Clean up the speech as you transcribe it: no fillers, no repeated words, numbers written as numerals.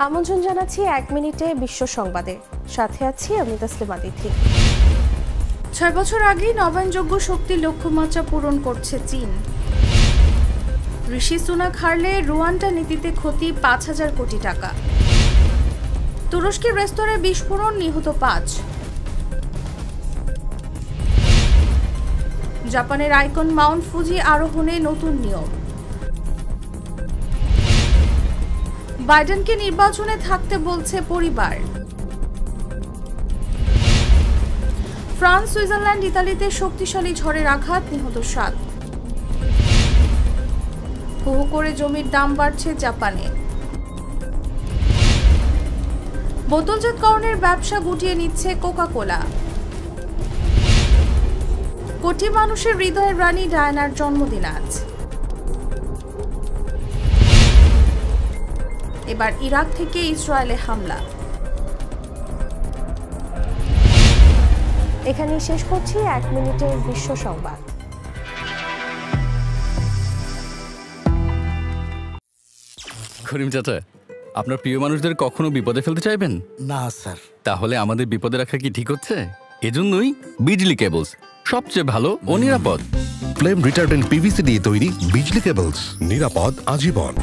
আমন্ত্রণ জানাচ্ছি 1 মিনিটে বিশ্ব সংবাদে, সাথে আছি আমি তাসলিমা তিথি। 6 বছর আগেই নবায়নযোগ্য শক্তির লক্ষ্যমাত্রা পূরণ করছে চীন। ঋষি সুনাক হারলে রুয়ান্ডা নীতিতে ক্ষতি 5,000 কোটি টাকা। তুরস্কের রেস্তোরাঁয় বিস্ফোরণ, নিহত 5। জাপানের আইকন মাউন্ট ফুজি আরোহণে নতুন নিয়ম। বাইডেনকে নির্বাচনে থাকতে বলছে পরিবার। ফ্রান্স, সুইজারল্যান্ড, ইতালিতে শক্তিশালী ঝড়ের আঘাত, নিহত 7। হু হু করে জমির দাম বাড়ছে জাপানে। বোতলজাতকরণের ব্যবসা গুটিয়ে নিচ্ছে কোকা-কোলা। কোটি মানুষের হৃদয়ের রানী ডায়ানার জন্মদিন আজ। এবার ইরাক থেকে ইসরায়েলে হামলা। এখানেই শেষ করছি 1 মিনিটের বিশ্ব সংবাদ। করিম চাচা, আপনার প্রিয় মানুষদের কখনো বিপদে ফেলতে চাইবেন না স্যার। তাহলে আমাদের বিপদে রাখা কি ঠিক হচ্ছে? এজন্যই বিজলি কেবলস সবচেয়ে ভালো ও নিরাপদ। ফ্লেম রিটার্ডেন্ট পিভিসি দিয়ে তৈরি বিজলি কেবলস, নিরাপদ আজীবন।